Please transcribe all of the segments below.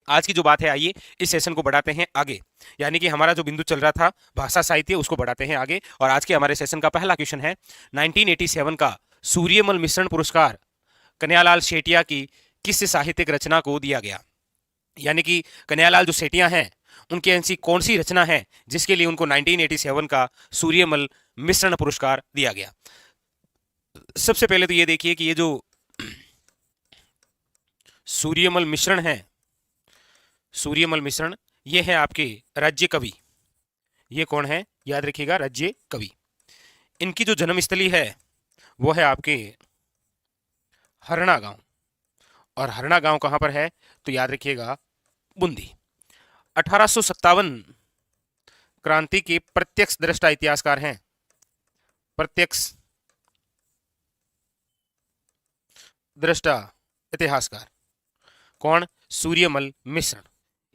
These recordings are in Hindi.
आज की जो बात है, आइए इस सेशन को बढ़ाते हैं आगे। यानी कि हमारा जो बिंदु चल रहा था भाषा साहित्य, उसको बढ़ाते हैं आगे। और आज के हमारे सेशन का पहला क्वेश्चन है 1987 का सूर्यमल मिश्रण पुरस्कार कन्हैयालाल शेटिया की किस साहित्यिक रचना को दिया गया। यानी कि कन्हैयालाल जो सेठिया हैं, उनकी ऐसी कौन सी रचना है जिसके लिए उनको 1987 का सूर्यमल मिश्रण पुरस्कार दिया गया। सबसे पहले तो ये देखिए कि ये जो सूर्यमल मिश्रण है, सूर्यमल मिश्रण, ये है आपके राज्य कवि। ये कौन है, याद रखिएगा, राज्य कवि। इनकी जो जन्मस्थली है वो है आपके हरना गांव। और हरना गांव कहां पर है, तो याद रखिएगा बूंदी। 1857 क्रांति के प्रत्यक्ष दृष्टा इतिहासकार हैं, प्रत्यक्ष दृष्टा इतिहासकार कौन, सूर्यमल मिश्रण।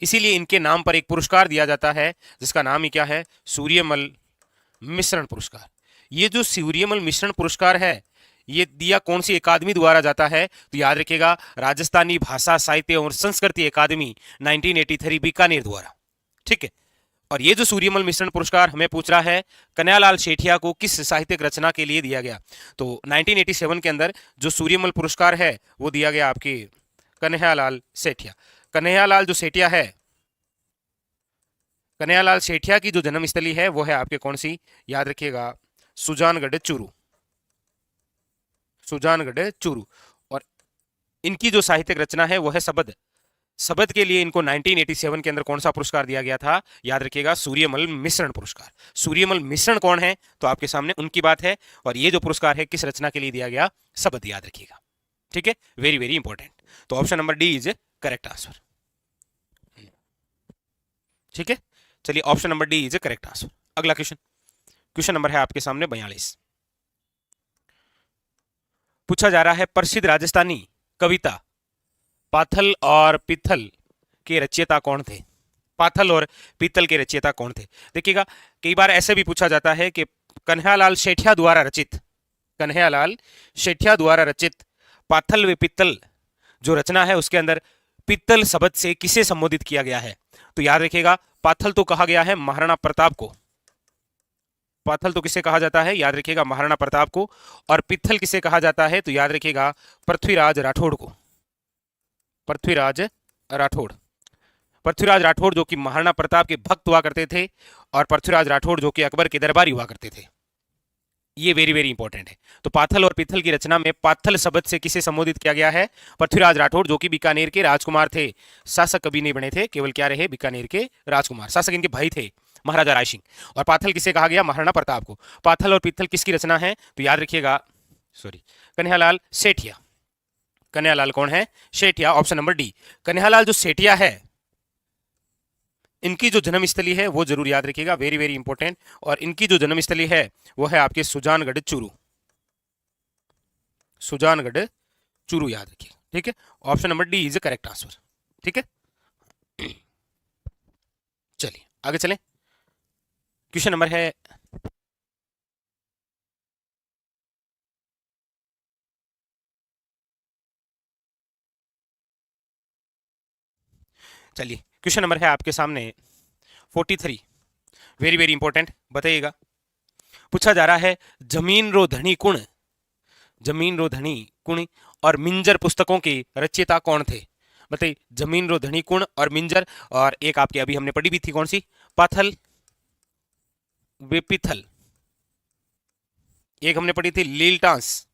इसीलिए इनके नाम पर एक पुरस्कार दिया जाता है जिसका नाम ही क्या है, सूर्यमल मिश्रण पुरस्कार। ये जो सूर्यमल मिश्रण पुरस्कार है, ये दिया कौन सी अकादमी द्वारा जाता है, तो याद रखिएगा राजस्थानी भाषा साहित्य और संस्कृति अकादमी 1983 बीकानेर द्वारा। ठीक है। और ये जो सूर्यमल मिश्रण पुरस्कार हमें पूछ रहा है कन्हैयालाल शेठिया को किस साहित्यिक रचना के लिए दिया गया, तो 1987 के अंदर जो सूर्यमल पुरस्कार है वो दिया गया आपके कन्हैयालाल शेठिया। कन्हैयालाल जो शेठिया है, कन्हैयालाल शेठिया की जो जन्मस्थली है वो है आपके कौन सी, याद रखिएगा सुजानगढ़ चूरू, सुजानगढ़ चूरू। और इनकी जो साहित्यिक रचना है वो है शबद। शबद के लिए इनको 1987 के अंदर कौन सा पुरस्कार दिया गया था, याद रखिएगा सूर्यमल मिश्रण पुरस्कार। सूर्यमल मिश्रण कौन है, तो आपके सामने उनकी बात है। और ये जो पुरस्कार है किस रचना के लिए दिया गया, शबद, याद रखिएगा। ठीक है, वेरी वेरी इंपॉर्टेंट। तो option number D is correct answer. ठीक है, चलिए option number D is correct answer. अगला क्वेश्चन, क्वेश्चन नंबर है आपके सामने 42। पूछा जा रहा है प्रसिद्ध राजस्थानी कविता पाथल और पिथल के रचयिता कौन थे। पाथल और पीतल के रचयिता कौन थे। देखिएगा कई बार ऐसे भी पूछा जाता है कि कन्हैयालाल शेठिया द्वारा रचित, कन्हैयालाल शेठिया द्वारा रचित पाथल व पित्तल जो रचना है उसके अंदर पित्तल शब्द से किसे संबोधित किया गया है, तो याद रखिएगा पाथल तो कहा गया है महाराणा प्रताप को। पाथल तो किसे कहा जाता है, याद रखिएगा महाराणा प्रताप को। और पित्थल किसे कहा जाता है, तो याद रखिएगा पृथ्वीराज राठौड़ को, पृथ्वीराज राठौड़। पृथ्वीराज राठौड़ जो कि महाराणा प्रताप के भक्त हुआ करते थे, और पृथ्वीराज राठौड़ जो कि अकबर के दरबारी हुआ करते थे। ये वेरी वेरी इंपॉर्टेंट है। तो पाथल और पित्थल की रचना में पाथल शब्द से किसे संबोधित किया गया है, पृथ्वीराज राठौड़ जो कि बीकानेर के राजकुमार थे। शासक कभी नहीं बने थे, केवल क्या रहे, बीकानेर के राजकुमार। शासक इनके भाई थे महाराजा राय सिंह। और पाथल किसे कहा गया, महाराणा प्रताप को। पाथल और पित्थल किसकी रचना है, तो याद रखिएगा कन्हैयालाल शेठिया। कन्हैयालाल कौन है, शेठिया, ऑप्शन नंबर डी। कन्हैयालाल जो शेठिया है, इनकी जो जन्मस्थली है वो जरूर याद रखिएगा, वेरी वेरी इंपॉर्टेंट। और इनकी जो जन्मस्थली है वो है आपके सुजानगढ़ चूरू, सुजानगढ़ चूरू, याद रखिएगा। ठीक है, option number D is correct answer. ठीक है, चलिए आगे चलें। क्वेश्चन नंबर है चलिए क्वेश्चन नंबर है आपके सामने 43, वेरी वेरी इंपॉर्टेंट, बताइएगा। पूछा जा रहा है जमीन रो धनी कुण, जमीन रो धनी कुण और मिंजर पुस्तकों के रचयिता कौन थे। बताइए, जमीन रो धनी कुण और मिंजर, और एक आपके अभी हमने पढ़ी भी थी कौन सी, पाथल वे पिथल। एक हमने पढ़ी थी लीलटांस,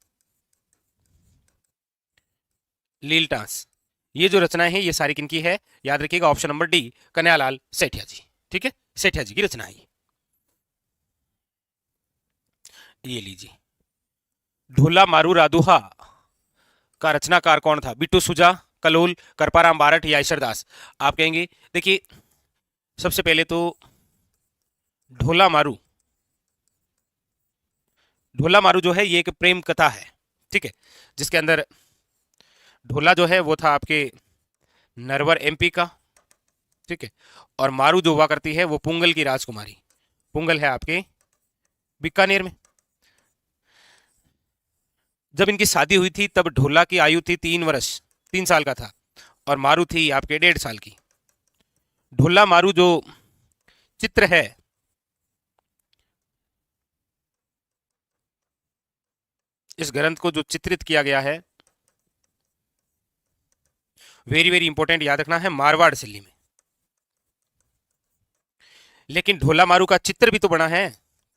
लीलटांस। ये जो रचना है ये सारी किनकी है, याद रखिएगा option number D, Kanhaiyalal Sethiya ji. ठीक है, सेठिया जी की रचना है ये लीजिए। ढोला मारू राधुहा का रचनाकार कौन था, बिट्टू सुजा, कलोल, करपाराम बारठ या ईश्वरदास। आप कहेंगे, देखिए सबसे पहले तो ढोला मारू, ढोला मारू जो है ये एक प्रेम कथा है। ठीक है, जिसके अंदर ढोला जो है वो था आपके नरवर एमपी का। ठीक है, और मारू जो हुआ करती है वो पुंगल की राजकुमारी। पुंगल है आपके बीकानेर में। जब इनकी शादी हुई थी तब ढोला की आयु थी 3 वर्ष, 3 साल का था, और मारू थी आपके 1.5 साल की। ढोला मारू जो चित्र है, इस ग्रंथ को जो चित्रित किया गया है, वेरी वेरी इंपॉर्टेंट, याद रखना है, मारवाड़ शैली में। लेकिन ढोला मारू का चित्र भी तो बना है,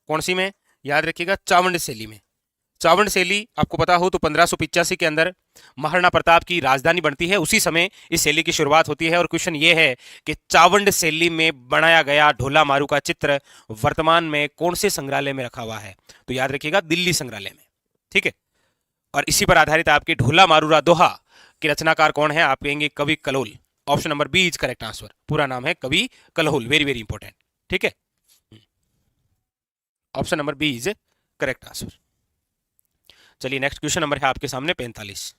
कौन सी में? याद रखिएगा, चावंड शैली में। चावंड शैली आपको पता हो तो 1585 के अंदर महाराणा प्रताप की राजधानी बनती है, उसी समय इस शैली की शुरुआत होती है। और क्वेश्चन ये है कि चावंड शैली में बनाया गया ढोला मारू का चित्र वर्तमान में कौन से संग्रहालय में रखा हुआ है? तो याद रखिएगा, दिल्ली संग्रहालय में। ठीक है, और इसी पर आधारित आपके ढोला मारूरा दोहा के रचनाकार कौन है? आप कहेंगे Kavi Kallol. Option number B is correct answer. पूरा नाम है कवि कलोल, वेरी वेरी इंपॉर्टेंट। ठीक है, option number B is correct answer. चलिए नेक्स्ट क्वेश्चन नंबर है आपके सामने 45।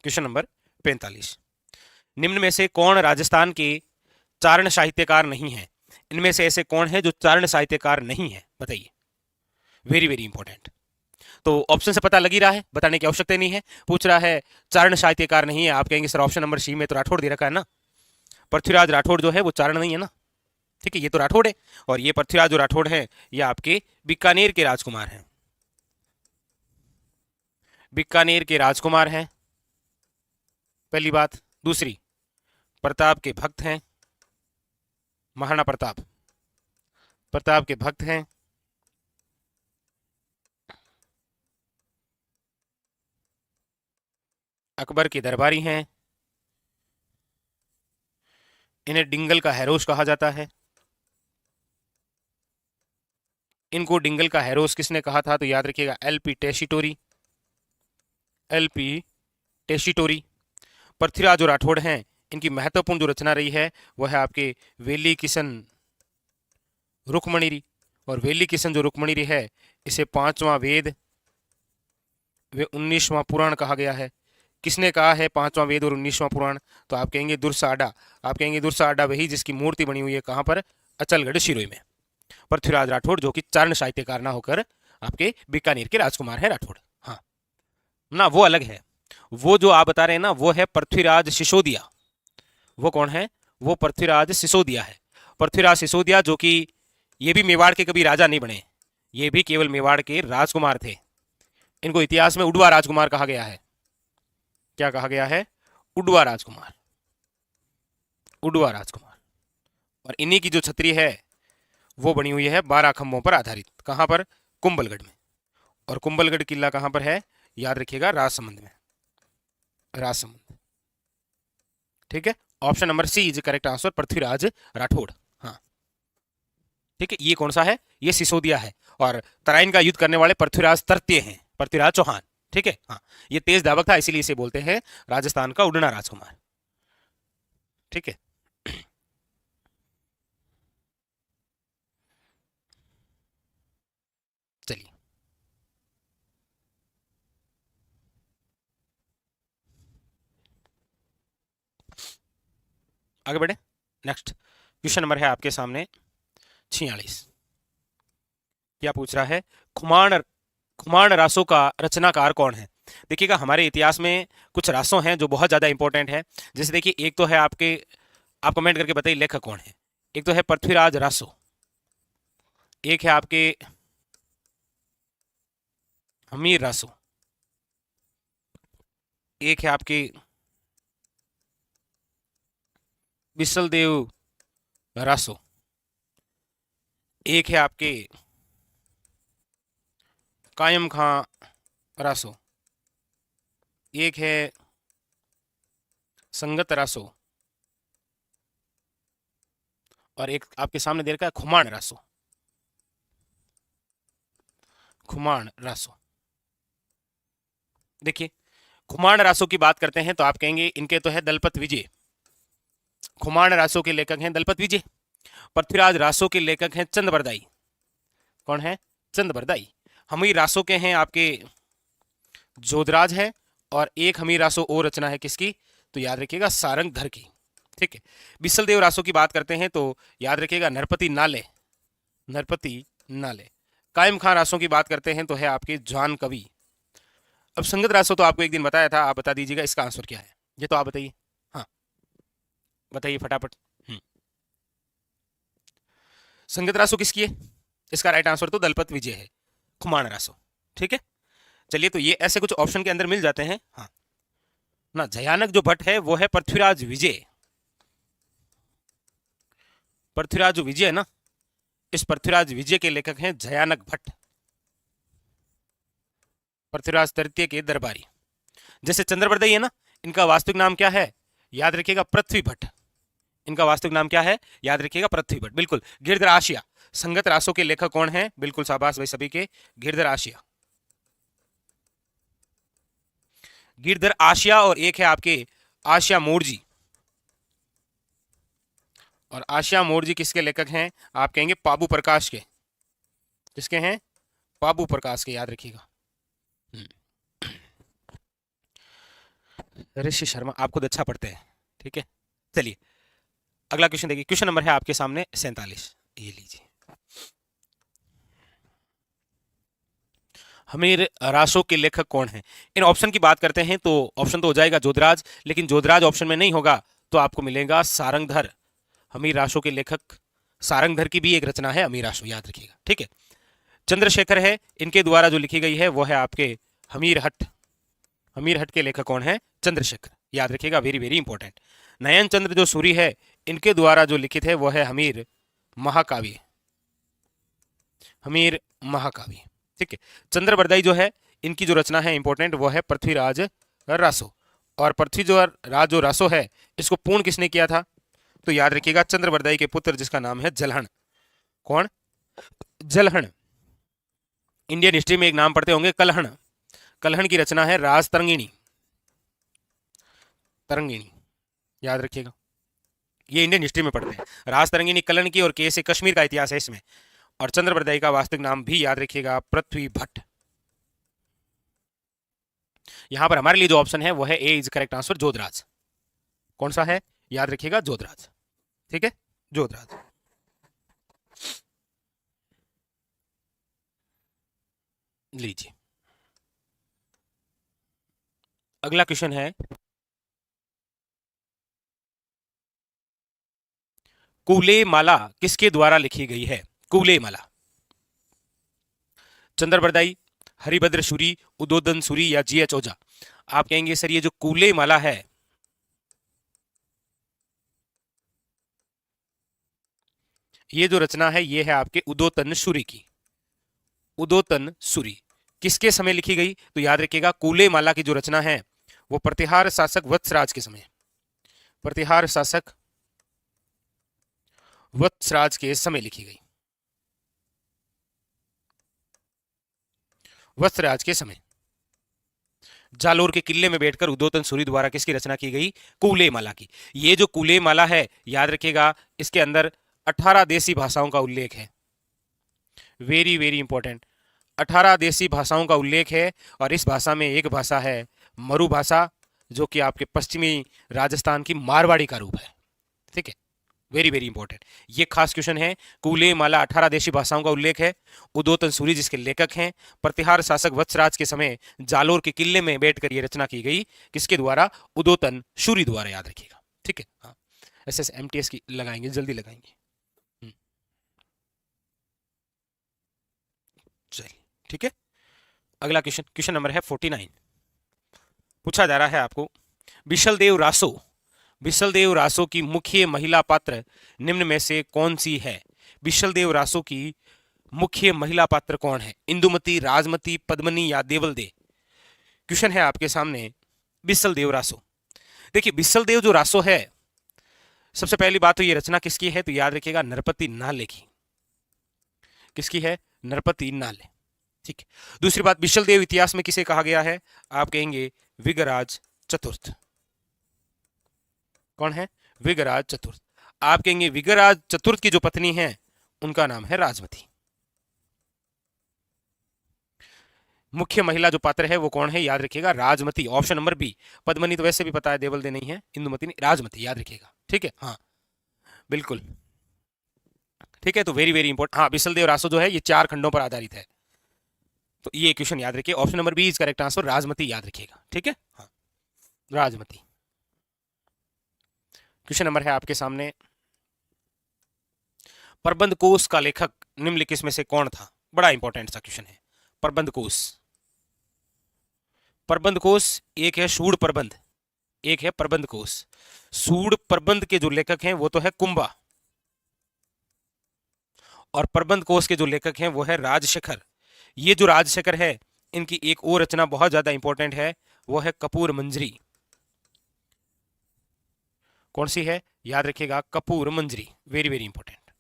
क्वेश्चन नंबर 45, निम्न में से कौन राजस्थान के चारण साहित्यकार नहीं है? इनमें से ऐसे कौन है जो चारण साहित्यकार नहीं है? बताइए, वेरी वेरी इंपॉर्टेंट। तो ऑप्शन से पता लग ही रहा है, बताने की आवश्यकता नहीं है। पूछ रहा है चारण साहित्यकार नहीं है, आप कहेंगे सर ऑप्शन नंबर सी में तो राठौड़ दे रखा है ना, पृथ्वीराज राठौड़ जो है वो चारण नहीं है ना। ठीक है, ये तो राठौड़ है, और ये पृथ्वीराज जो राठौड़ है ये आपके बीकानेर के राजकुमार हैं, बीकानेर के राजकुमार हैं, पहली बात। दूसरी, प्रताप के भक्त हैं, महाराणा प्रताप, प्रताप के भक्त हैं। अकबर के दरबारी हैं, इन्हें डिंगल का हैरोस कहा जाता है। इनको डिंगल का हैरोस किसने कहा था? तो याद रखिएगा, एलपी टेशिटोरी, एलपी टेशिटोरी। पृथ्वीराज जो राठौड़ हैं, इनकी महत्वपूर्ण जो रचना रही है वह है आपके वेली किशन रुक्मणीरी। और वेली किशन जो रुक्मणीरी है, इसे 5वां वेद वे 19वां पुराण कहा गया है। किसने कहा है 5वां वेद और 19वां पुराण? तो आप कहेंगे दुर्साडा। आप कहेंगे दुर्साडा वही जिसकी मूर्ति बनी हुई है कहाँ पर? अचलगढ़ शिरोई में। पृथ्वीराज राठौड़ जो कि चारण साहित्यकार ना होकर आपके बीकानेर के राजकुमार है राठौड़। हाँ ना, वो अलग है। वो जो आप बता रहे हैं ना, वो है पृथ्वीराज सिसोदिया। वो कौन है? वो पृथ्वीराज सिसोदिया है। पृथ्वीराज सिसोदिया जो कि ये भी मेवाड़ के कभी राजा नहीं बने, ये भी केवल मेवाड़ के राजकुमार थे। इनको इतिहास में उडवा राजकुमार कहा गया है। क्या कहा गया है? उडवा राजकुमार, उडवा राजकुमार। और इन्हीं की जो छतरी है वो बनी हुई है 12 खंभों पर आधारित। कहां पर? कुंभलगढ़ में। और कुंभलगढ़ किला कहां पर है? याद रखिएगा, राजसमंद में, राजसमंद। ठीक है, option number C is correct answer, Prithviraj Rathore. हाँ ठीक है, ये कौन सा है? ये सिसोदिया है। और तराइन का युद्ध करने वाले पृथ्वीराज तृतीय हैं, पृथ्वीराज चौहान। ठीक है, हाँ, ये तेज धावक था, इसीलिए इसे बोलते हैं राजस्थान का उड़ना राजकुमार। ठीक है, चलिए आगे बढ़े। नेक्स्ट क्वेश्चन नंबर है आपके सामने 46। क्या पूछ रहा है? खुमाण, खुमाण रासों का रचनाकार कौन है? देखिएगा, हमारे इतिहास में कुछ रासों हैं जो बहुत ज्यादा इंपॉर्टेंट है। जैसे देखिए, एक तो है आपके, आप कमेंट करके बताइए लेखक कौन है। एक तो है पृथ्वीराज रासो, एक है आपके हमीर रासो, एक है आपके बिसल देव रासो, एक है आपके कायम खां रासो, एक है संगत रासो, और एक आपके सामने दे रखा है खुमाण रासो, खुमाण रासो। देखिए, खुमाण रासो की बात करते हैं तो आप कहेंगे इनके तो है दलपत विजय। खुमाण रासो के लेखक हैं दलपत विजय। पृथ्वीराज रासो के लेखक हैं चंद बरदाई। कौन है? चंद बरदाई। हमीर रासो के हैं आपके जोधराज है, और एक हमीर रासो और रचना है किसकी? तो याद रखिएगा, सारंग धर की। ठीक है, बिसल देव रासो की बात करते हैं तो याद रखिएगा, नरपति नाले, नरपति नाले। कायम खां रासों की बात करते हैं तो है आपके जान कवि। अब संगत रासो तो आपको एक दिन बताया था, आप बता दीजिएगा इसका आंसर क्या है, ये तो आप बताइए। हाँ, बताइए फटाफट। संगत रासो किसकी है? इसका राइट आंसर तो दलपत विजय है, खुमान रासो। ठीक है, चलिए तो ये ऐसे कुछ ऑप्शन के अंदर मिल जाते हैं। हाँ ना, जयानक जो भट्ट है वो है पृथ्वीराज विजय। पृथ्वीराज जो विजय है ना, इस पृथ्वीराज विजय के लेखक हैं जयानक भट्ट, पृथ्वीराज तृतीय के दरबारी। जैसे चंद्रबरदई है ना, इनका वास्तविक नाम क्या है? याद रखिएगा पृथ्वी भट्ट। इनका वास्तविक नाम क्या है? याद रखिएगा पृथ्वी भट्ट। बिल्कुल। गिरधर आशिया, संगत रासों के लेखक कौन है? बिल्कुल शाबाश भाई सभी के, गिरधर आशिया। गिरधर आशिया, और एक है आपके आशिया मोरजी। और आशिया मोरजी किसके लेखक हैं? आप कहेंगे पाबू प्रकाश के। किसके हैं? पाबू प्रकाश के, याद रखिएगा। ऋषि शर्मा, आप खुद अच्छा पढ़ते हैं। ठीक है, चलिए अगला क्वेश्चन देखिए। क्वेश्चन नंबर है आपके सामने 47, ये लीजिए। हमीर रासो के लेखक कौन है? इन ऑप्शन की बात करते हैं तो ऑप्शन तो हो जाएगा जोधराज, लेकिन जोधराज ऑप्शन में नहीं होगा तो आपको मिलेगा सारंगधर। हमीर रासो के लेखक सारंगधर की भी एक रचना है हमीर रासो, याद रखिएगा। ठीक है, चंद्रशेखर है, इनके द्वारा जो लिखी गई है वो है आपके हमीर हट। हमीर हट के लेखक कौन है? चंद्रशेखर, याद रखिएगा, वेरी वेरी इंपॉर्टेंट। नयन चंद्र जो सूरी है, इनके द्वारा जो लिखित है वो है हमीर महाकाव्य। हमीर महाकाव्य। ठीक है, चंद्रबरदाई जो है, इनकी जो रचना है इंपॉर्टेंट, वो है पृथ्वीराज रासो। और पृथ्वीराज जो रासो है, इसको पूर्ण किसने किया था? तो याद रखिएगा चंद्रबरदाई के पुत्र, जिसका नाम है जलहण। कौन? जलहण। इंडियन हिस्ट्री में एक नाम पढ़ते होंगे कलहण। कलहण की रचना है राज तरंगिणी। तरंगिणी, याद रखिएगा, ये इंडियन हिस्ट्री में पढ़ते हैं। राज तरंगिणी कलहण की, और के से कश्मीर का इतिहास है इसमें। और चंद्रबरदाई का वास्तविक नाम भी याद रखिएगा पृथ्वी भट्ट। यहां पर हमारे लिए जो ऑप्शन है वो है ए इज करेक्ट आंसर, जोधराज। कौन सा है? याद रखिएगा जोधराज। ठीक है, जोधराज। लीजिए अगला क्वेश्चन है, कूले माला किसके द्वारा लिखी गई है? कूले माला। चंद्रबरदाई, हरिभद्र सूरी, उदोदन सूरी, या जी एच ओझा? आप कहेंगे सर ये जो कूले माला है, ये जो रचना है ये है आपके उदोतन सूरी की। उदोतन सूरी किसके समय लिखी गई? तो याद रखिएगा कूले माला की जो रचना है वो प्रतिहार शासक वत्सराज के समय, प्रतिहार शासक वत्सराज के समय लिखी गई। वत्सराज के समय जालोर के किले में बैठकर उदोतन सूरी द्वारा किसकी रचना की गई? कूले माला की। ये जो कूले माला है, याद रखिएगा, इसके अंदर 18 देसी भाषाओं का उल्लेख है। वेरी वेरी इंपॉर्टेंट, 18 देसी भाषाओं का उल्लेख है। और इस भाषा में एक भाषा है मरु भाषा, जो कि आपके पश्चिमी राजस्थान की मारवाड़ी का रूप है। ठीक है, वेरी वेरी इंपॉर्टेंट, ये खास क्वेश्चन है। कूले माला 18 देशी भाषाओं का उल्लेख है। उदोतन सूरी जिसके लेखक हैं, प्रतिहार शासक वत्सराज के समय जालोर के किले में बैठकर यह रचना की गई। किसके द्वारा? उदोतन सूरी द्वारा, याद रखिएगा। ठीक है, हाँ, SSMTS की लगाएंगे, जल्दी लगाएंगे। चलिए ठीक है, अगला क्वेश्चन, क्वेश्चन नंबर है 49। पूछा जा रहा है आपको, बिशलदेव रासो, बिशलदेव रासो की मुख्य महिला पात्र निम्न में से कौन सी है? बिशलदेव रासो की मुख्य महिला पात्र कौन है? इंदुमती, राजमती, पद्मनी, या देवलदे? क्वेश्चन है आपके सामने, बिशलदेव रासो। देखिए बिशलदेव जो रासो है, सबसे पहली बात तो ये रचना किसकी है? तो याद रखिएगा नरपति नाले की। किसकी है? नरपति नाले। ठीक है, दूसरी बात, बिशलदेव इतिहास में किसे कहा गया है? आप कहेंगे विगराज चतुर्थ। कौन है? विगराज चतुर्थ। आप कहेंगे विगराज चतुर्थ की जो पत्नी है उनका नाम है राजमती। मुख्य महिला जो पात्र है वो कौन है? याद रखिएगा Rajmati, option number B. Padmini तो वैसे भी पता है, देवलदे नहीं है, इंदुमती नहीं, राजमती, याद रखिएगा। ठीक है, हाँ बिल्कुल। ठीक है, तो वेरी वेरी इंपॉर्टेंट। हाँ, बिशलदेव रासो जो है ये 4 खंडों पर आधारित है, तो ये क्वेश्चन याद रखिए, option number B is correct answer, Rajmati, याद रखिएगा। ठीक है, हाँ राजमती। क्वेश्चन नंबर है आपके सामने, प्रबंध कोश का लेखक निम्नलिखित में से कौन था? बड़ा इंपॉर्टेंट सा क्वेश्चन है। प्रबंध कोश, प्रबंध कोश एक है सूड प्रबंध, एक है प्रबंध कोश। सूड प्रबंध के जो लेखक हैं वो तो है कुंभा, और प्रबंध कोश के जो लेखक हैं वो है राजशेखर। ये जो राजशेखर है, इनकी एक और रचना बहुत ज्यादा इंपॉर्टेंट है, वो है कपूर मंजरी। कौन सी है? याद रखिएगा, कपूर मंजरी, वेरी वेरी इंपॉर्टेंट,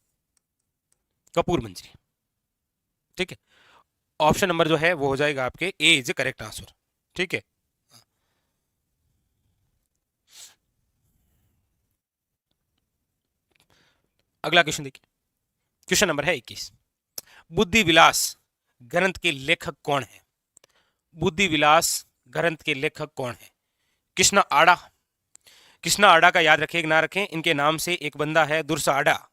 कपूर मंजरी। ठीक है, ऑप्शन नंबर जो है वो हो जाएगा आपके ए इज करेक्ट आंसर। ठीक है, अगला क्वेश्चन देखिए, क्वेश्चन नंबर है 21। बुद्धि विलास ग्रंथ के लेखक कौन है? बुद्धि विलास ग्रंथ के लेखक कौन है? कृष्ण आड़ा। कृष्ण आड़ा का याद रखें ना रखें, इनके नाम से एक बंदा है दुर्सा आड़ा,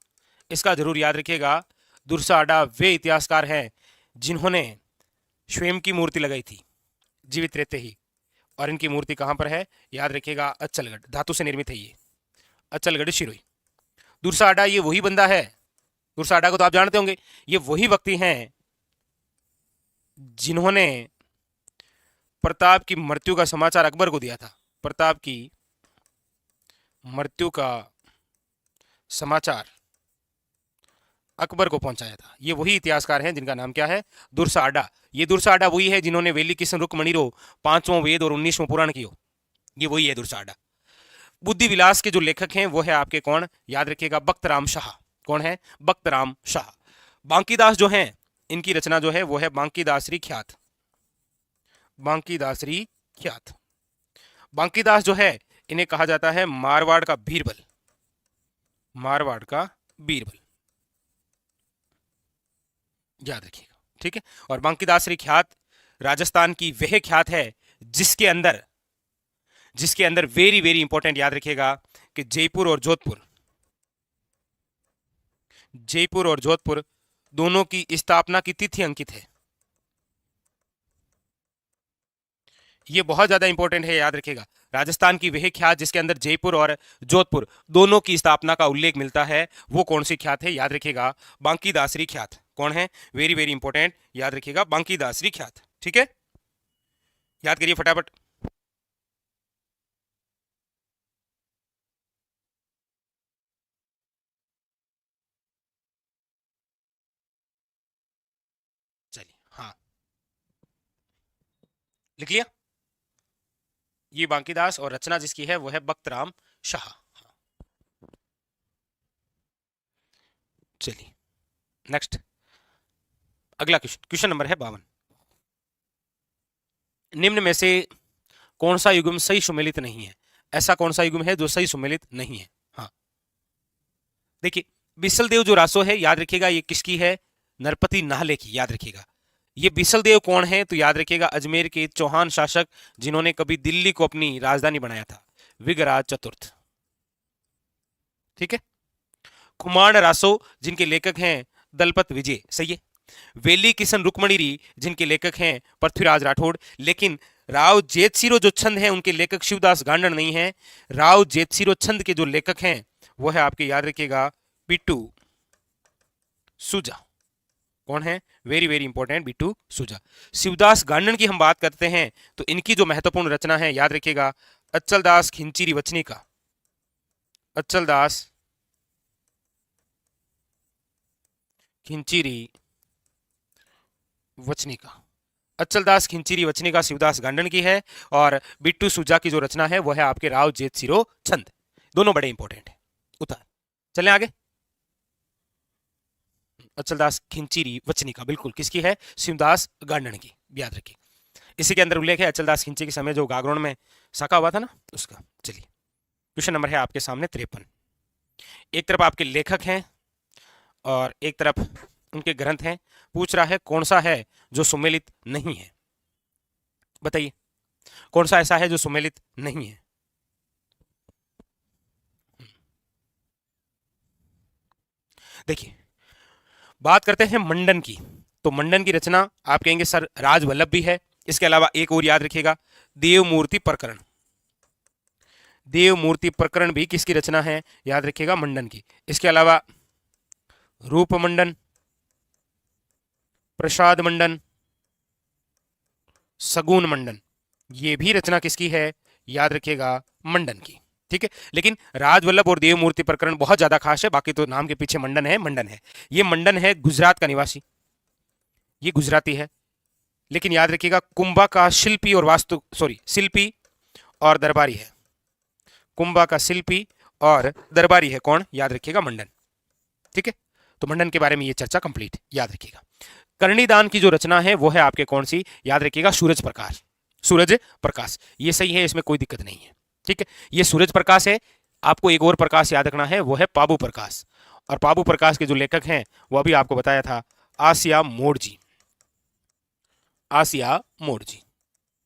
इसका जरूर याद रखिएगा। दुर्सा आड़ा वे इतिहासकार हैं जिन्होंने स्वयं की मूर्ति लगाई थी जीवित रहते ही, और इनकी मूर्ति कहां पर है? याद रखिएगा, अचलगढ़, धातु से निर्मित है ये, अचलगढ़ शिरोई। दुर्सा आड़ा ये वही बंदा है, दुर्सा आड़ा को तो आप जानते होंगे, ये वही व्यक्ति हैं जिन्होंने प्रताप की मृत्यु का समाचार अकबर को दिया था। प्रताप की मृत्यु का समाचार अकबर को पहुंचाया था। ये वही इतिहासकार हैं जिनका नाम क्या है? दुर्सा आड़ा। ये दुर्सा आड़ा वही है जिन्होंने वेली किशन रुक्मणिरो 5वां वेद और 19वां पुराण कियो, ये वही है दुर्सा आड़ा। बुद्धि विलास के जो लेखक हैं वो है आपके कौन? याद रखिएगा, बख्तराम शाह। कौन है? बख्तराम शाह। बांकीदास जो हैं, इनकी रचना जो है वो है बांकीदासरी ख्यात, बांकीदासरी ख्यात। बांकीदास जो है, इन्हें कहा जाता है मारवाड़ का बीरबल, मारवाड़ का बीरबल, याद रखिएगा। ठीक है, और बांकीदासरी ख्यात राजस्थान की वह ख्यात है जिसके अंदर, जिसके अंदर वेरी वेरी इंपॉर्टेंट याद रखिएगा कि जयपुर और जोधपुर, जयपुर और जोधपुर दोनों की स्थापना की तिथि अंकित है। ये बहुत ज्यादा इंपॉर्टेंट है, याद रखिएगा। राजस्थान की वह ख्यात जिसके अंदर जयपुर और जोधपुर दोनों की स्थापना का उल्लेख मिलता है, वो कौन सी ख्यात है? याद रखिएगा, बांकीदासरी ख्यात। कौन है? वेरी वेरी इंपॉर्टेंट, याद रखिएगा, बांकीदासरी ख्यात। ठीक है, याद करिए फटाफट। चलिए, हाँ, लिख लिया। ये बांकीदास और रचना जिसकी है वो है बख्तराम शाह। हाँ। चलिए नेक्स्ट, अगला क्वेश्चन, क्वेश्चन नंबर है 52। निम्न में से कौन सा युग्म सही सुमेलित नहीं है? ऐसा कौन सा युग्म है जो सही सुमेलित नहीं है? हाँ, देखिए, बिसल देव जो रासो है, याद रखिएगा ये किसकी है? नरपति नाहले की, याद रखिएगा। ये बिसल देव कौन है? तो याद रखिएगा, अजमेर के चौहान शासक जिन्होंने कभी दिल्ली को अपनी राजधानी बनाया था, विगराज चतुर्थ। ठीक है, खुमान रासो जिनके लेखक हैं दलपत विजय, सही है। वेली किशन रुक्मणिरी जिनके लेखक हैं पृथ्वीराज राठौड़, लेकिन राव जेतसिरो जो छंद हैं उनके लेखक शिवदास गांडण नहीं है। राव जेतसिरो छंद के जो लेखक हैं वो है आपके, याद रखिएगा, बिट्टू सुजा। कौन है? वेरी वेरी इंपॉर्टेंट, बिट्टू सुजा। शिवदास गांडण की हम बात करते हैं तो इनकी जो महत्वपूर्ण रचना है, याद रखिएगा, अच्चलदास खिंचीरी वचनिका, अच्चलदास खिंचीरी वचनिका। अच्चलदास खिंचीरी वचनिका शिवदास गांडण की है, और बिट्टू सुजा की जो रचना है वो है आपके राव जेतसिरो छंद। दोनों बड़े इंपॉर्टेंट है। उतार, चलें आगे। अच्चलदास खिंचीरी वचनिका बिल्कुल किसकी है? शिवदास गांडण की, याद रखिए। इसी के अंदर उल्लेख है अच्चलदास खिंची के समय जो गागरोन में साका हुआ था ना, उसका। चलिए, क्वेश्चन नंबर है आपके सामने 53। एक तरफ आपके लेखक हैं और एक तरफ उनके ग्रंथ हैं। पूछ रहा है कौन सा है जो सुमेलित नहीं है? बताइए, कौन सा ऐसा है जो सुमेलित नहीं है? देखिए, बात करते हैं मंडन की, तो मंडन की रचना आप कहेंगे सर राजवल्लभ भी है। इसके अलावा एक और याद रखिएगा, देवमूर्ति प्रकरण। देव मूर्ति प्रकरण भी किसकी रचना है? याद रखिएगा मंडन की। इसके अलावा रूप मंडन, प्रसाद मंडन, सगुन मंडन, ये भी रचना किसकी है? याद रखिएगा मंडन की। ठीक है, लेकिन राजवल्लभ और देव मूर्ति प्रकरण बहुत ज्यादा खास है, बाकी तो नाम के पीछे मंडन है, मंडन है। ये मंडन है गुजरात का निवासी, ये गुजराती है। लेकिन याद रखिएगा कुंभा का शिल्पी और शिल्पी और दरबारी है। कुंभा का शिल्पी और दरबारी है कौन? याद रखिएगा मंडन। ठीक है, तो मंडन के बारे में ये चर्चा कंप्लीट, याद रखिएगा। कर्णिदान की जो रचना है वो है आपके कौन सी? याद रखिएगा सूरज प्रकाश। सूरज प्रकाश ये सही है, इसमें कोई दिक्कत नहीं है। ठीक है, ये सूरज प्रकाश है। आपको एक और प्रकाश याद रखना है, वो है पाबू प्रकाश। और पाबू प्रकाश के जो लेखक हैं वो अभी आपको बताया था, आसिया मोड़जी। आसिया मोड़जी।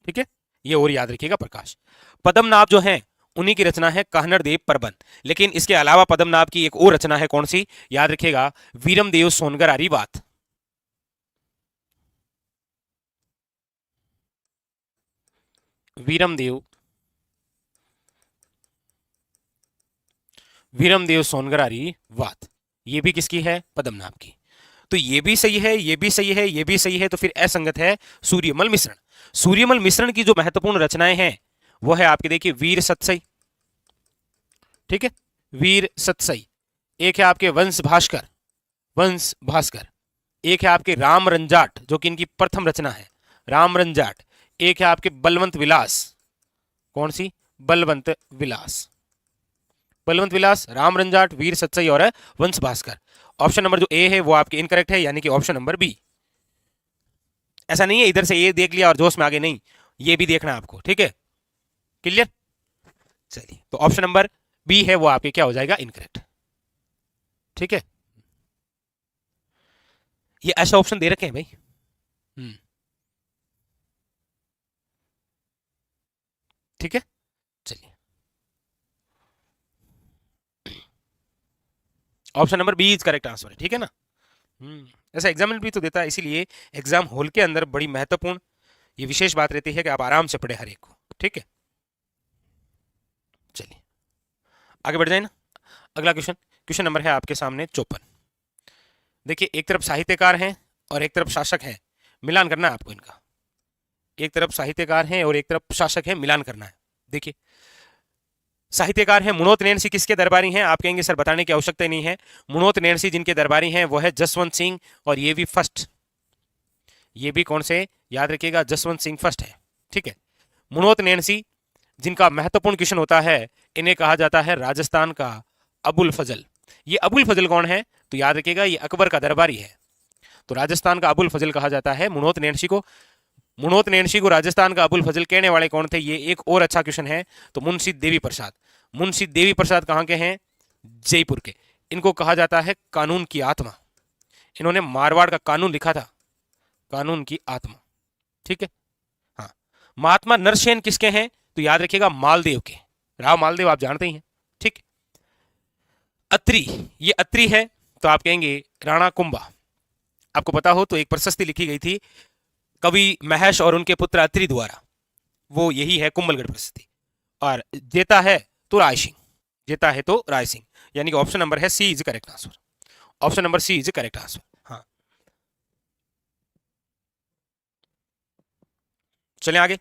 ठीक है, ये और याद रखिएगा प्रकाश। पद्मनाभ जो है उन्हीं की रचना है कान्हड़ देव प्रबंध। लेकिन इसके अलावा पद्मनाभ की एक और रचना है कौन सी? याद रखिएगा वीरमदेव सोनगर आरी बात। वीरमदेव सोनगरारी वात, ये भी किसकी है? पद्मनाभ की। तो ये भी सही है, ये भी सही है, ये भी सही है, तो फिर असंगत है सूर्यमल मिश्रण। सूर्यमल मिश्रण की जो महत्वपूर्ण रचनाएं हैं वो है आपके, देखिए वीर सतसई। ठीक है, वीर सतसई। एक है आपके वंश भास्कर, वंश भास्कर। एक है आपके राम रंजाट जो कि इनकी प्रथम रचना है, राम रंजाट। एक है आपके बलवंत विलास। कौन सी? बलवंत विलास। बलवंत विलास, राम रंजाट, वीर सतसई और वंश भास्कर। ऑप्शन नंबर जो ए है वो आपके इनकरेक्ट है, यानी कि ऑप्शन नंबर बी। ऐसा नहीं है इधर से ये देख लिया और जोश में आगे, नहीं, ये भी देखना है आपको। ठीक है, क्लियर? चलिए, तो ऑप्शन नंबर बी है वो आपके क्या हो जाएगा? इनकरेक्ट। ठीक है, ये ऐसा ऑप्शन दे रखे हैं भाई। ठीक है, चलिए, option number B is correct answer है। ठीक है ना? ऐसा एग्जाम भी तो देता है, इसीलिए एग्जाम हॉल के अंदर बड़ी महत्वपूर्ण ये विशेष बात रहती है कि आप आराम से पढ़े हर एक को। ठीक है, चलिए आगे बढ़ जाए ना। अगला क्वेश्चन, क्वेश्चन नंबर है आपके सामने 54। देखिए, एक तरफ साहित्यकार हैं और एक तरफ शासक हैं, मिलान करना है आपको इनका। एक तरफ साहित्यकार हैं और एक तरफ शासक है, मिलान करना है। देखिए, साहित्यकार हैं मुणोत नैणसी, किसके दरबारी हैं? आप कहेंगे सर बताने की आवश्यकता नहीं है। मुणोत नैणसी जिनके दरबारी हैं वो है जसवंत सिंह, और ये भी फर्स्ट। ये भी कौन से? याद रखिएगा जसवंत सिंह फर्स्ट है। ठीक है, मुणोत नैणसी जिनका महत्वपूर्ण क्वेश्चन होता है, इन्हें कहा जाता है राजस्थान का अबुल फजल। ये अबुल फजल कौन है? तो याद रखिएगा ये अकबर का दरबारी है। तो राजस्थान का अबुल फजल कहा जाता है मुणोत नैणसी को। मुणोत नैणसी को राजस्थान का अबुल फजल कहने वाले कौन थे? ये एक और अच्छा क्वेश्चन है। तो मुंशी देवी प्रसाद। मुंशी देवी प्रसाद कहाँ के हैं? जयपुर के। इनको कहा जाता है कानून की आत्मा। इन्होंने मारवाड़ का कानून लिखा था, कानून की आत्मा। ठीक है, हाँ। महात्मा नरसेन किसके हैं? तो याद रखिएगा मालदेव के। राव मालदेव आप जानते ही हैं। ठीक, अत्रि, ये अत्रि है, तो आप कहेंगे राणा कुंभा। आपको पता हो तो एक प्रशस्ति लिखी गई थी कवि महेश और उनके पुत्र अत्रि द्वारा, वो यही है कुंभलगढ़ प्रशस्ति। और जेता है तो राय सिंह, जेता है तो राय सिंह, यानी कि ऑप्शन नंबर है C is correct answer. Option number C is correct answer. हाँ, चलें आगे।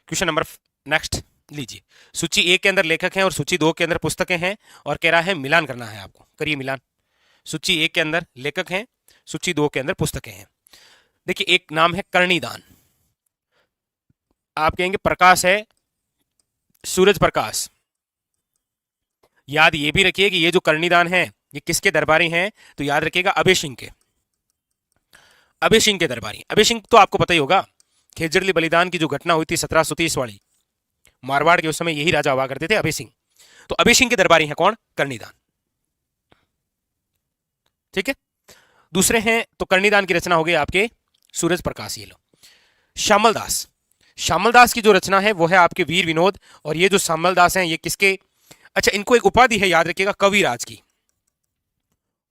क्वेश्चन नंबर नेक्स्ट लीजिए। सूची 1 के अंदर लेखक हैं और सूची 2 के अंदर पुस्तकें हैं, और कह रहा है मिलान करना है आपको। करिए मिलान। सूची 1 के अंदर लेखक हैं, सूची 2 के अंदर पुस्तकें हैं। देखिए, एक नाम है कर्णिदान। आप कहेंगे प्रकाश है सूरज प्रकाश। याद ये भी रखिए कि ये जो कर्णिदान है ये किसके दरबारी हैं? तो याद रखिएगा अभय सिंह के। अभय सिंह के दरबारी। अभय सिंह तो आपको पता ही होगा, खेजड़ली बलिदान की जो घटना हुई थी 1730 वाली, मारवाड़ के उस समय यही राजा हुआ करते थे अभय सिंह। तो अभय सिंह के दरबारी हैं कौन? कर्णिदान। ठीक है, दूसरे हैं तो कर्णिदान की रचना हो गई आपके सूरज प्रकाश। ये लो श्यामल दास। श्यामल दास की जो रचना है वो है आपके वीर विनोद। और ये जो श्यामल दास हैं ये किसके? अच्छा, इनको एक उपाधि है, याद रखिएगा, कविराज की।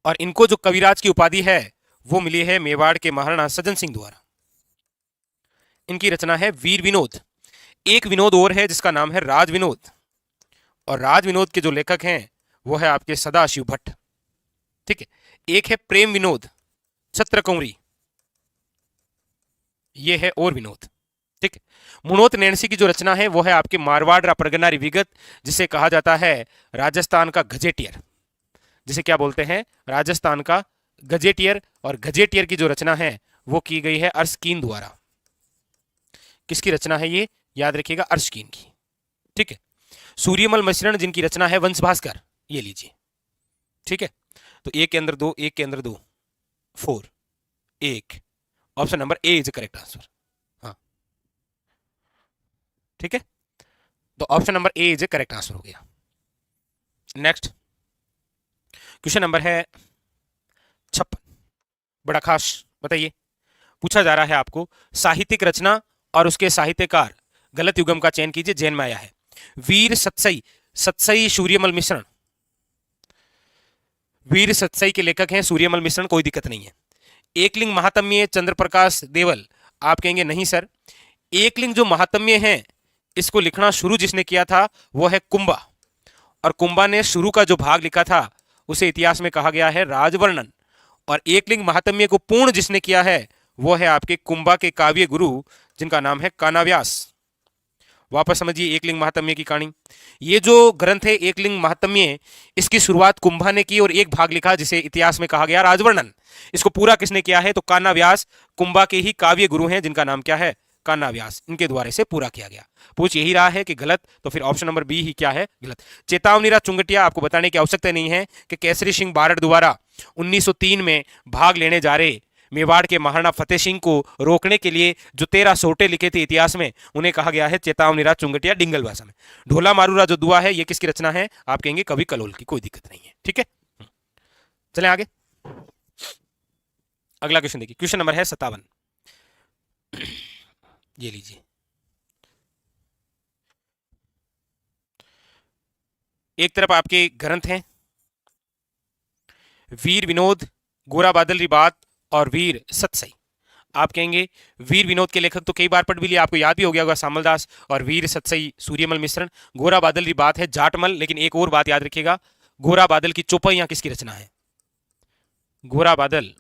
और इनको जो कविराज की उपाधि है वो मिली है मेवाड़ के महाराणा सज्जन सिंह द्वारा। इनकी रचना है वीर विनोद। एक विनोद और है जिसका नाम है राज विनोद, और राज विनोद के जो लेखक हैं वो है आपके सदाशिव भट्ट। ठीक है, एक है प्रेम विनोद छत्रकुंवरी, ये है और विनोद। ठीक है, मुनोत नैणसी की जो रचना है वो है आपके मारवाड़ रा परगना विगत, जिसे कहा जाता है राजस्थान का गजेटियर, जिसे क्या बोलते हैं, राजस्थान का गजेटियर। और गजेटियर की जो रचना है वो की गई है अर्शकीन द्वारा। किसकी रचना है ये, याद रखिएगा, अर्शकीन की। ठीक है, सूर्यमल मिश्रण जिनकी रचना है वंश भास्कर, ये लीजिए। ठीक है, तो एक के अंदर दो, एक के अंदर दो, 4 1, option number A is correct answer. हाँ, ठीक है, तो option number A is correct answer हो गया। नेक्स्ट क्वेश्चन नंबर है 56, बड़ा खास, बताइए। पूछा जा रहा है आपको साहित्यिक रचना और उसके साहित्यकार, गलत युगम का चयन कीजिए, जैन में आया है। वीर सतसई, सतसई सूर्यमल मिश्रण, वीर सतसई के लेखक हैं सूर्यमल मिश्रण, कोई दिक्कत नहीं है। एकलिंग महात्म्य चंद्र प्रकाश देवल, आप कहेंगे नहीं सर, एकलिंग जो महात्म्य है इसको लिखना शुरू जिसने किया था वो है कुंभा, और कुंभा ने शुरू का जो भाग लिखा था उसे इतिहास में कहा गया है राजवर्णन, और एकलिंग महात्म्य को पूर्ण जिसने किया है वो है आपके कुंभा के काव्य गुरु जिनका नाम है कानाव्यास। वापस समझिए एकलिंग महात्म्य की कहानी। ये जो ग्रंथ है एकलिंग महात्म्य, इसकी शुरुआत कुंभा ने की और एक भाग लिखा जिसे इतिहास में कहा गया राजवर्णन। इसको पूरा किसने किया है, तो कानाव्यास, कुंभा के ही काव्य गुरु हैं जिनका नाम क्या है, कानाव्यास, इनके द्वारा से पूरा किया गया। पूछ यही रहा है कि गलत, तो फिर ऑप्शन नंबर बी ही क्या है, गलत। चेतावनीराज चुंगटिया, आपको बताने की आवश्यकता नहीं है कि केसरी सिंह बारड़ द्वारा 1903 में भाग लेने जा रहे मेवाड़ के महाराणा फतेह सिंह को रोकने के लिए जो 13 सोटे लिखे थे इतिहास में, उन्हें कहा गया है चेतावनीराज चुंगटिया डिंगल भाषा में। ढोला मारूरा जो दुआ है ये किसकी रचना है, आप कहेंगे कवि कलोल की, कोई दिक्कत नहीं है। ठीक है, चले आगे। अगला क्वेश्चन देखिए, क्वेश्चन नंबर है 57, ये लीजिए। एक तरफ आपके ग्रंथ हैं वीर विनोद, गोरा बादल रिबात और वीर सतसई। आप कहेंगे वीर विनोद के लेखक तो कई बार पढ़ भी लिया, आपको याद भी हो गया होगा, सामलदास, और वीर सतसई सूर्यमल मिश्रण। गोरा बादल रिबात है जाटमल, लेकिन एक और बात याद रखिएगा, गोरा बादल की चौपाइयां किसकी रचना है, गोरा बादल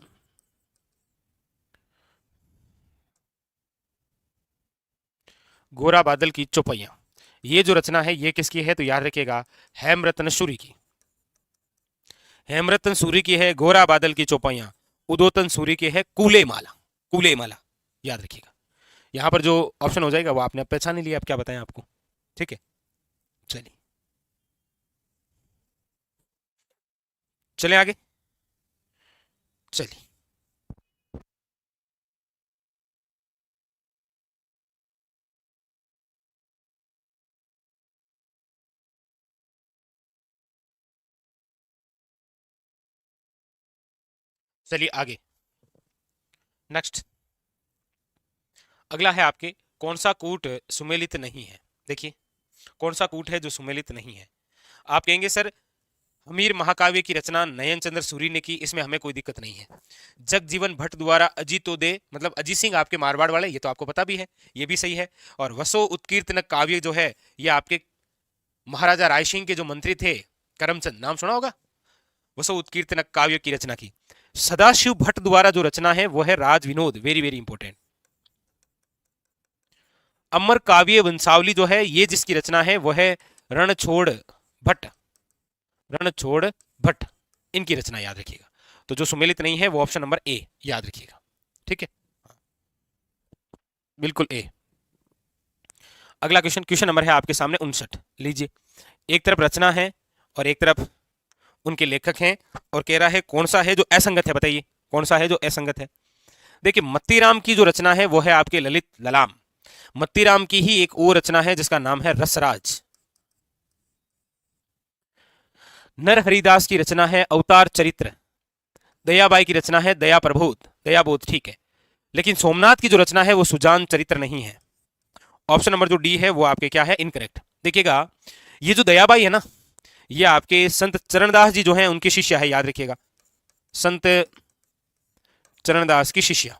गोरा बादल की चौपाइयां, ये जो रचना है ये किसकी है, तो याद रखिएगा हेमरत्न सूरी की। हेमरत्न सूरी की है गोरा बादल की चौपाइयां, उदोतन सूरी की है कूले माला, कूले माला, याद रखिएगा। यहां पर जो ऑप्शन हो जाएगा वो आपने पहचान ही लिया, अब क्या बताएं आपको। ठीक है, चलिए चले आगे, चलिए। चलिए आगे, नेक्स्ट। अगला है आपके कौन सा कूट सुमेलित नहीं है। देखिए कौन सा कूट है जो सुमेलित नहीं है। आप कहेंगे सर हमीर महाकाव्य की रचना नयन चंद्र सूरी ने की, इसमें हमें कोई दिक्कत नहीं है। जगजीवन भट्ट द्वारा अजितोदय, मतलब अजीत सिंह आपके मारवाड़ वाले, ये तो आपको पता भी है, ये भी सही है। और वसो उत्कीर्तनक काव्य जो है ये आपके महाराजा राय सिंह के जो मंत्री थे करमचंद, नाम सुना होगा, वसो उत्कीर्तनक काव्य की रचना की। सदाशिव भट्ट द्वारा जो रचना है वो है राज विनोद, वेरी वेरी इंपॉर्टेंट। अमर काव्य वंशावली जो है ये जिसकी रचना है वो है रणछोड़ भट्ट, रणछोड़ भट्ट, इनकी रचना याद रखिएगा। तो जो सुमेलित नहीं है वो ऑप्शन नंबर ए याद रखिएगा। ठीक है, बिल्कुल ए। अगला क्वेश्चन, क्वेश्चन नंबर है आपके सामने 59, लीजिए। एक तरफ रचना है और एक तरफ उनके लेखक हैं, और कह रहा है कौन सा है जो असंगत है, बताइए कौन सा है जो असंगत है। देखिए मत्तीराम की जो रचना है वो है आपके ललित ललाम। मत्तीराम की ही एक और रचना है जिसका नाम है रसराज। नर हरिदास की रचना है अवतार चरित्र। दयाबाई की रचना है दया प्रबोध, दयाबोध, ठीक है। लेकिन सोमनाथ की जो रचना है वो सुजान चरित्र नहीं है। ऑप्शन नंबर जो डी है वो आपके क्या है, इनकरेक्ट। देखिएगा ये जो दयाबाई है ना, ये आपके संत चरणदास जी जो हैं उनकी शिष्या है, याद रखिएगा, संत चरणदास की शिष्या।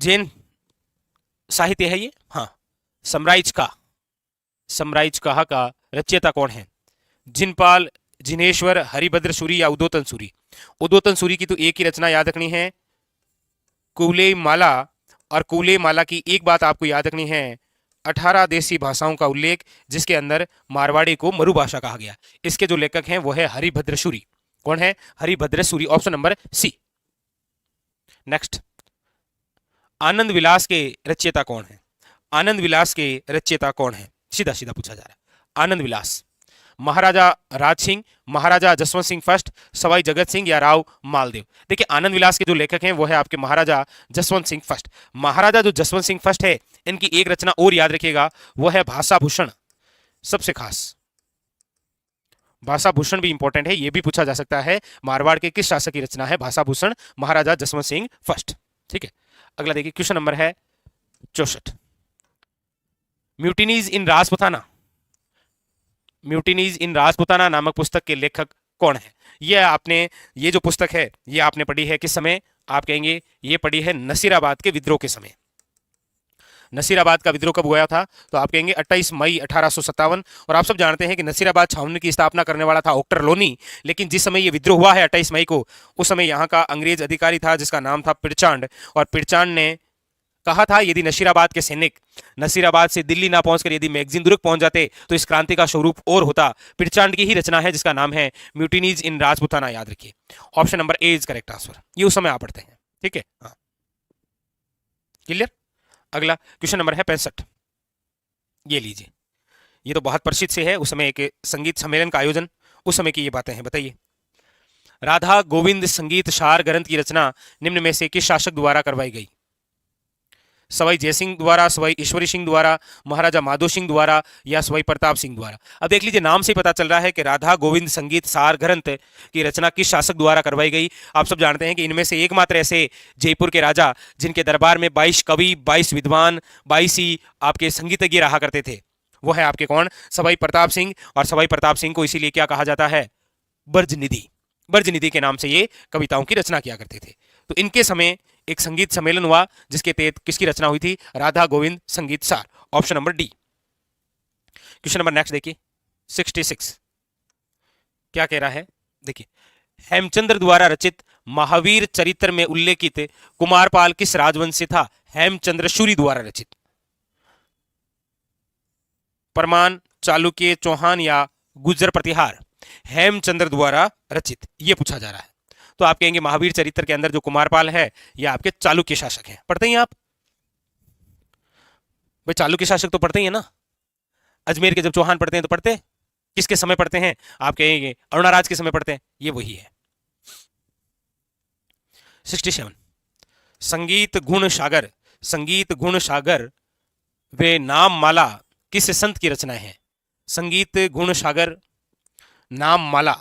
जैन साहित्य है ये। हाँ, समराइज का, समराइज कहा का रचयिता कौन है? जिनपाल, जिनेश्वर, हरिभद्र सूरी या उद्योतन सूरी? उद्योतन सूरी की तो एक ही रचना याद रखनी है, कुले माला। और कुले माला की एक बात आपको याद रखनी है, 18 देसी भाषाओं का उल्लेख, जिसके अंदर मारवाड़ी को मरुभाषा कहा गया। इसके जो लेखक हैं वो है हरिभद्र सूरी। कौन है? Haribhadra Suri, option number C. Next, Anand Vilas के रचयिता कौन है? आनंद विलास के रचयिता कौन है? सीधा सीधा पूछा जा रहा है। आनंद विलास, महाराजा राज सिंह, महाराजा जसवंत सिंह फर्स्ट, सवाई जगत सिंह या राव मालदेव? देखिए, आनंद विलास के जो लेखक हैं वो है आपके महाराजा जसवंत सिंह फर्स्ट। महाराजा जो जसवंत सिंह फर्स्ट है, इनकी एक रचना और याद रखिएगा, वो है भाषा भूषण। सबसे खास भाषा भूषण भी इंपॉर्टेंट है, ये भी पूछा जा सकता है, मारवाड़ के किस शासक की रचना है भाषा भूषण? महाराजा जसवंत सिंह फर्स्ट। ठीक है, अगला देखिए, क्वेश्चन नंबर है 64। म्यूटिनीज इन राजपुताना, म्यूटिनीज इन राजपुताना नामक पुस्तक के लेखक कौन है? ये जो पुस्तक है ये आपने पढ़ी है किस समय? आप कहेंगे ये पढ़ी है नसीराबाद के विद्रोह के समय। नसीराबाद का विद्रोह कब हुआ था? तो आप कहेंगे 28 मई 1857। और आप सब जानते हैं कि नसीराबाद छावनी की स्थापना करने वाला था ऑक्टर लोनी, लेकिन जिस समय ये विद्रोह हुआ है 28 मई को, उस समय यहाँ का अंग्रेज अधिकारी था जिसका नाम था पिरचांड। और पिरचांड ने कहा था यदि नसीराबाद के सैनिक नसीराबाद से दिल्ली ना पहुंचकर यदि मैगजीन दुर्ग पहुंच जाते तो इस क्रांति का स्वरूप और होता। पिरचांड की ही रचना है जिसका नाम है म्यूटिनीज इन राजपुताना, याद रखिए। Option number A is correct answer. ये उस समय आप पढ़ते हैं। ठीक है, हाँ, क्लियर। अगला क्वेश्चन नंबर है 65। ये लीजिए, ये तो बहुत प्रसिद्ध से है, उस समय एक संगीत सम्मेलन का आयोजन, उस समय की ये बातें हैं। बताइए, राधा गोविंद संगीत सार ग्रंथ की रचना निम्न में से किस शासक द्वारा करवाई गई? सवाई जयसिंह द्वारा, सवाई ईश्वरी सिंह द्वारा, महाराजा माधो सिंह द्वारा या सवाई प्रताप सिंह द्वारा? अब देख लीजिए, नाम से पता चल रहा है कि राधा गोविंद संगीत सार ग्रंथ की रचना किस शासक द्वारा करवाई गई। आप सब जानते हैं कि इनमें से एकमात्र ऐसे जयपुर के राजा जिनके दरबार में 22 कवि, 22 विद्वान, 22 ही आपके संगीतज्ञ रहा करते थे, वो है आपके कौन? सवाई प्रताप सिंह। और सवाई प्रताप सिंह को इसीलिए क्या कहा जाता है? ब्रजनिधि। ब्रजनिधि के नाम से ये कविताओं की रचना किया करते थे। तो इनके समय एक संगीत सम्मेलन हुआ जिसके तहत किसकी रचना हुई थी? राधा गोविंद संगीत सार, option number D. Question number next देखिए, 66 क्या कह रहा है? देखिए, हेमचंद्र द्वारा रचित महावीर चरित्र में उल्लेखित कुमारपाल किस राजवंश से था? हेमचंद्र सूरी द्वारा रचित। परमान, चालुक्य, चौहान या गुर्जर प्रतिहार? हेमचंद्र द्वारा रचित, यह पूछा जा रहा है। तो आप कहेंगे महावीर चरित्र के अंदर जो कुमारपाल है यह आपके चालुक्य शासक हैं। पढ़ते हैं आप भाई, चालुक्य शासक तो पढ़ते ही है ना। अजमेर के जब चौहान पढ़ते हैं तो पढ़ते हैं, किसके समय पढ़ते हैं? आप कहेंगे अरुणाराज के समय पढ़ते हैं, ये वही है। 67 संगीत गुण सागर, संगीत गुण सागर वे नाम माला किस संत की रचना है? संगीत गुण सागर, नाम माला,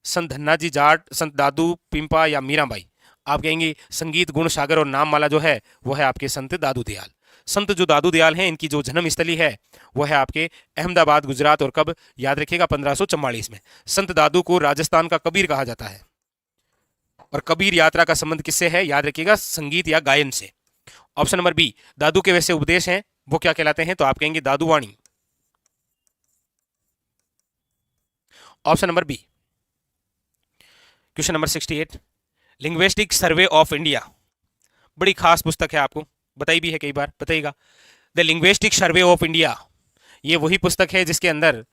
संत धन्नाजी जाट, संत दादू पिंपा या मीराबाई? आप कहेंगे संगीत गुण सागर और नाम माला जो है वो है आपके संत दादू दयाल। संत जो दादू दयाल हैं इनकी जो जन्म स्थली है वो है आपके अहमदाबाद गुजरात। और कब? याद रखिएगा 1544 में। संत दादू को राजस्थान का कबीर कहा जाता है। और कबीर यात्रा का संबंध किससे है? याद रखिएगा संगीत या गायन से। ऑप्शन नंबर बी, दादू के वैसे उपदेश हैं वो क्या कहलाते हैं? तो आप कहेंगे Daduvani, option number B. Question number 68 linguistic survey of India, बड़ी खास पुस्तक है, आपको बताई भी है कई बार, बताइएगा। The linguistic survey of India, ये वही पुस्तक है जिसके अंदर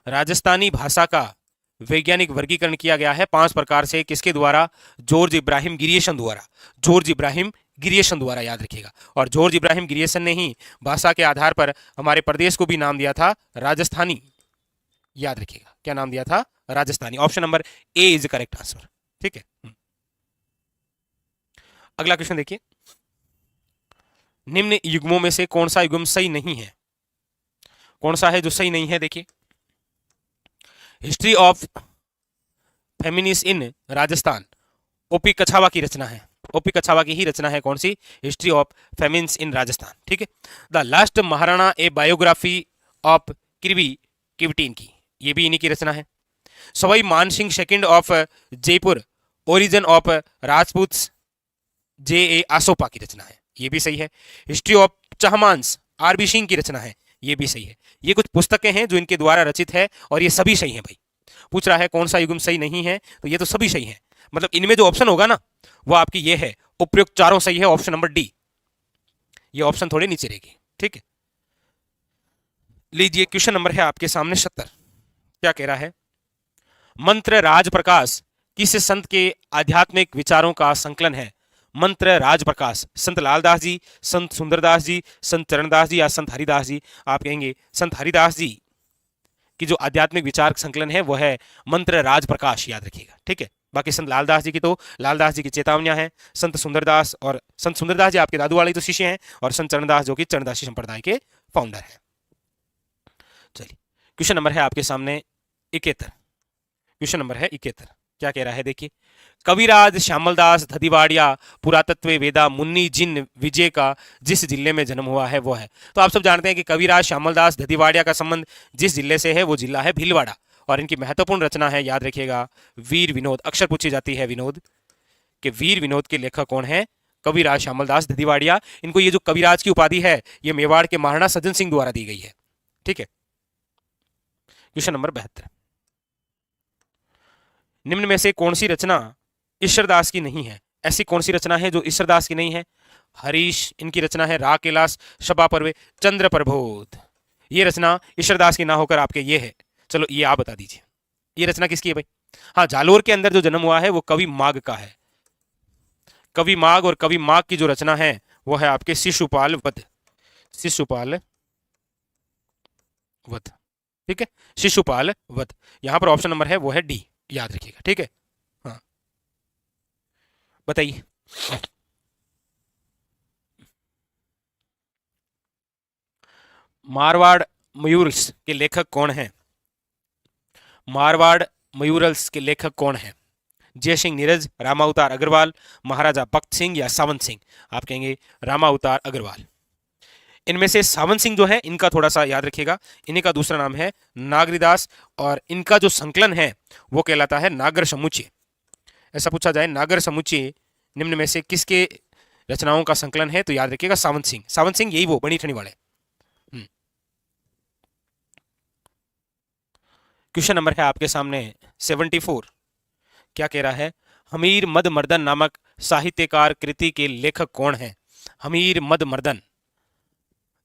राजस्थानी भाषा का वैज्ञानिक वर्गीकरण किया गया है 5 प्रकार से। किसके द्वारा? जॉर्ज इब्राहिम गिरियसन द्वारा। जॉर्ज इब्राहिम गिरियसन द्वारा, याद रखिएगा। और जॉर्ज इब्राहिम गिरियसन ने ही भाषा के आधार पर हमारे प्रदेश को भी नाम दिया था राजस्थानी, याद रखिएगा। क्या नाम दिया था? Rajasthani. Option number A is correct answer. ठीक है, अगला क्वेश्चन देखिए, निम्न युग्मों में से कौन सा युग्म सही नहीं है? कौन सा है जो सही नहीं है? देखिए, history of feminist in Rajasthan OP Kachhawa की रचना है। ओपी कछावा की ही रचना है, कौन सी? History of feminist in Rajasthan. ठीक है, the last Maharana a biography of किरवी किवटीन की, ये भी इन्हीं की रचना है। Sawai Man Singh second of Jaipur origin of Rajput J A Asopa की रचना है, ये भी सही है। History of Chahamanas R B Singh की रचना है, ये भी सही है। ये कुछ पुस्तकें हैं जो इनके द्वारा रचित है और ये सभी सही हैं भाई। पूछ रहा है कौन सा युग्म सही नहीं है, तो ये तो सभी सही है। मतलब इनमें जो ऑप्शन होगा ना वो आपकी ये है, उपयुक्त चारों सही है, ऑप्शन नंबर डी। ये ऑप्शन थोड़े नीचे रहेगी, ठीक है। लीजिए क्वेश्चन नंबर है आपके सामने 70। क्या कह रहा है? मंत्र राज प्रकाश किस संत के आध्यात्मिक विचारों का संकलन है? मंत्र राज प्रकाश, संत लालदास जी, संत सुंदरदास जी, संत चरणदास जी या संत हरिदास जी? आप कहेंगे संत हरिदास जी की जो आध्यात्मिक विचार संकलन है वो है मंत्र राज प्रकाश, याद रखिएगा, ठीक है। बाकी संत लालदास जी की तो लालदास जी की चेतावनियां हैं। संत सुंदरदास और संत सुंदरदास जी आपके दादू वाले तो शिष्य हैं, और संत चरणदास जो कि चरणदासी संप्रदाय के फाउंडर हैं। चलिए क्वेश्चन नंबर है आपके सामने 71। क्वेश्चन नंबर है 71। क्या कह रहा है देखिए, कविराज श्यामलदास धदीवाड़िया पुरातत्व वेदा मुन्नी जिन विजय का जिस जिले में जन्म हुआ है वो है। तो आप सब जानते हैं कि कविराज श्यामलदास धदीवाड़िया का संबंध जिस जिले से है वो जिला है भीलवाड़ा, और इनकी महत्वपूर्ण रचना है, याद रखिएगा, वीर विनोद। अक्सर पूछी जाती है विनोद कि वीर विनोद के लेखक कौन है? कविराज श्यामलदास धदीवाड़िया। इनको ये जो कविराज की उपाधि है ये मेवाड़ के महाराणा सज्जन सिंह द्वारा दी गई है, ठीक है। Question number 72। निम्न में से कौन सी रचना ईश्वरदास की नहीं है? ऐसी कौन सी रचना है जो ईश्वरदास की नहीं है? हरीश इनकी रचना है, राकेलास, शबा पर्वे, चंद्र प्रबोध। ये रचना ईश्वरदास की ना होकर आपके ये है। चलो ये आप बता दीजिए, ये रचना किसकी है भाई? हाँ, जालोर के अंदर जो जन्म हुआ है वो कवि माघ का है। कवि माघ, और कवि माघ की जो रचना है वो है आपके शिशुपाल वध। शिशुपाल वध, ठीक है, शिशुपाल वध। यहां पर ऑप्शन नंबर है वो है डी, याद रखिएगा, ठीक है। हाँ बताइए। मारवाड़ मयूरल्स के लेखक कौन हैं? मारवाड़ मयूरल्स के लेखक कौन हैं? जयसिंह नीरज, रामावतार अग्रवाल, महाराजा भक्त सिंह या सावंत सिंह? आप कहेंगे रामावतार अग्रवाल। इनमें से सावंत सिंह जो है इनका थोड़ा सा याद रखिएगा, इन्हीं का दूसरा नाम है नागरिदास, और इनका जो संकलन है वो कहलाता है नागर समुच्चय। ऐसा पूछा जाए नागर समुच्चय निम्न में से किसके रचनाओं का संकलन है, तो याद रखिएगा सावंत सिंह। सावंत सिंह यही वो बनी ठनी वाले। क्वेश्चन नंबर है आपके सामने 74। क्या कह रहा है? हमीर मद मर्दन नामक साहित्यकार कृति के लेखक कौन है? हमीर मद मर्दन,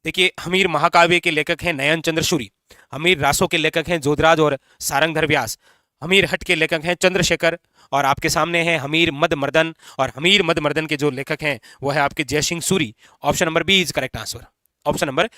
देखिए हमीर महाकाव्य के लेखक हैं नयन चंद्र सूरी, हमीर रासों के लेखक हैं जोधराज और सारंगधर व्यास, हमीर हट के लेखक हैं चंद्रशेखर, और आपके सामने है हमीर मद मर्दन, और हमीर मद मर्दन के जो लेखक हैं वो है आपके Jaisingh Suri. Option number B is correct answer. Option number